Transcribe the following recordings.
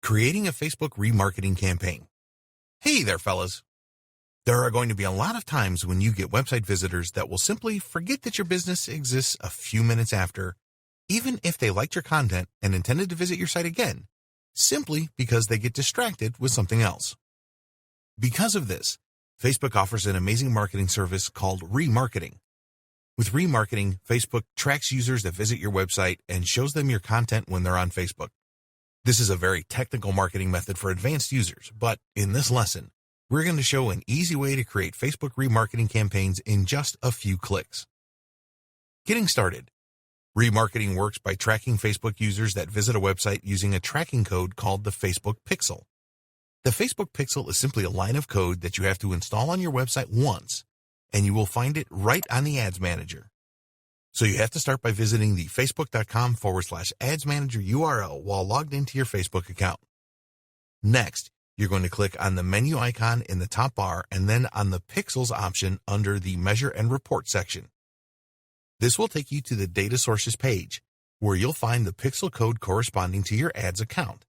Creating a Facebook remarketing campaign. Hey there, fellas. There are going to be a lot of times when you get website visitors that will simply forget that your business exists a few minutes after, even if they liked your content and intended to visit your site again, simply because they get distracted with something else. Because of this, Facebook offers an amazing marketing service called Remarketing. With Remarketing, Facebook tracks users that visit your website and shows them your content when they're on Facebook. This is a very technical marketing method for advanced users, but in this lesson, we're going to show an easy way to create Facebook remarketing campaigns in just a few clicks. Getting started. Remarketing works by tracking Facebook users that visit a website using a tracking code called the Facebook Pixel. The Facebook Pixel is simply a line of code that you have to install on your website once, and you will find it right on the Ads Manager. So you have to start by visiting the facebook.com/ads manager URL while logged into your Facebook account. Next, you're going to click on the menu icon in the top bar and then on the Pixels option under the Measure and Report section. This will take you to the Data Sources page, where you'll find the pixel code corresponding to your ads account.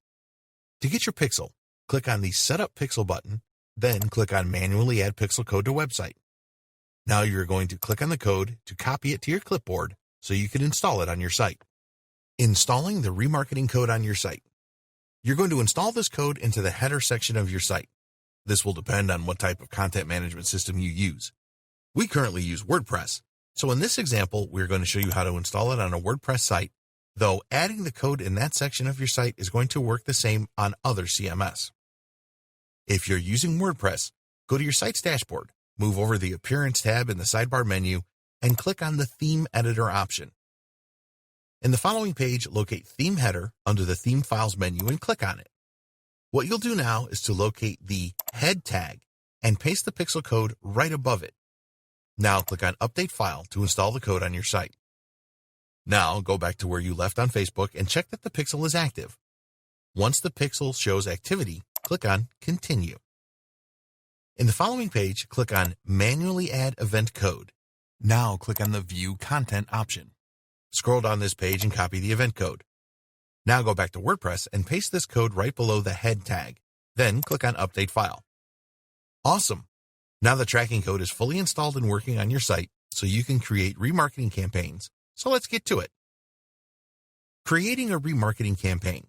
To get your pixel, click on the Setup Pixel button, then click on Manually Add Pixel Code to Website. Now you're going to click on the code to copy it to your clipboard so you can install it on your site. Installing the remarketing code on your site. You're going to install this code into the header section of your site. This will depend on what type of content management system you use. We currently use WordPress, so in this example, we're going to show you how to install it on a WordPress site, though adding the code in that section of your site is going to work the same on other CMS. If you're using WordPress, go to your site's dashboard. Move over the Appearance tab in the sidebar menu and click on the Theme Editor option. In the following page, locate Theme Header under the Theme Files menu and click on it. What you'll do now is to locate the Head tag and paste the pixel code right above it. Now click on Update File to install the code on your site. Now go back to where you left on Facebook and check that the pixel is active. Once the pixel shows activity, click on Continue. In the following page, click on Manually Add Event Code. Now click on the View Content option. Scroll down this page and copy the event code. Now go back to WordPress and paste this code right below the head tag. Then click on Update File. Awesome! Now the tracking code is fully installed and working on your site, so you can create remarketing campaigns. So let's get to it. Creating a remarketing campaign.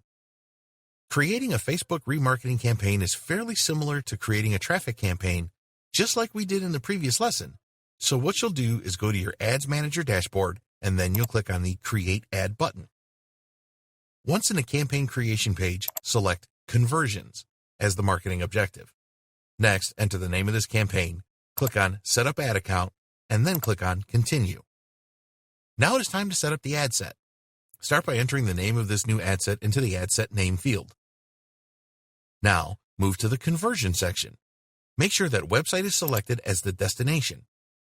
Creating a Facebook remarketing campaign is fairly similar to creating a traffic campaign, just like we did in the previous lesson. So what you'll do is go to your Ads Manager dashboard, and then you'll click on the Create Ad button. Once in the campaign creation page, select Conversions as the marketing objective. Next, enter the name of this campaign, click on Set Up Ad Account, and then click on Continue. Now it is time to set up the ad set. Start by entering the name of this new ad set into the ad set name field. Now, move to the Conversion section. Make sure that Website is selected as the destination.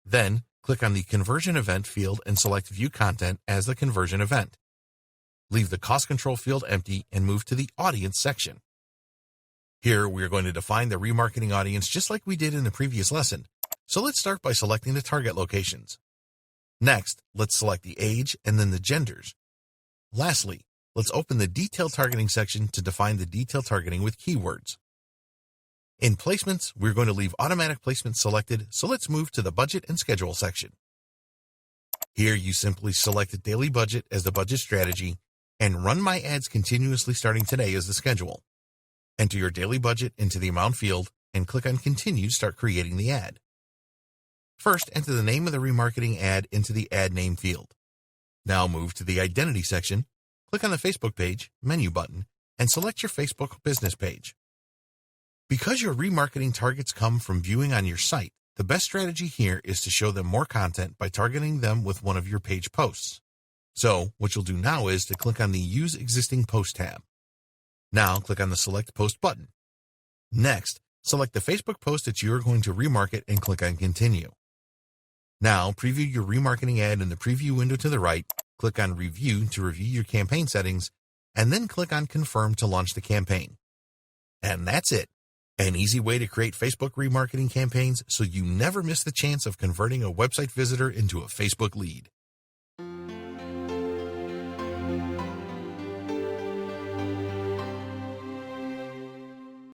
Then, click on the Conversion Event field and select View Content as the conversion event. Leave the Cost Control field empty and move to the Audience section. Here, we are going to define the remarketing audience just like we did in the previous lesson. So let's start by selecting the target locations. Next, let's select the age and then the genders. Lastly, let's open the Detail Targeting section to define the detail targeting with keywords. In Placements, we're going to leave Automatic Placements selected, so let's move to the Budget and Schedule section. Here, you simply select the Daily Budget as the budget strategy and Run My Ads Continuously Starting Today as the schedule. Enter your daily budget into the Amount field and click on Continue to start creating the ad. First, enter the name of the remarketing ad into the Ad Name field. Now move to the Identity section, click on the Facebook page, menu button, and select your Facebook business page. Because your remarketing targets come from viewing on your site, the best strategy here is to show them more content by targeting them with one of your page posts. So, what you'll do now is to click on the Use Existing Post tab. Now, click on the Select Post button. Next, select the Facebook post that you are going to remarket and click on Continue. Now, preview your remarketing ad in the preview window to the right, click on Review to review your campaign settings, and then click on Confirm to launch the campaign. And that's it. An easy way to create Facebook remarketing campaigns so you never miss the chance of converting a website visitor into a Facebook lead.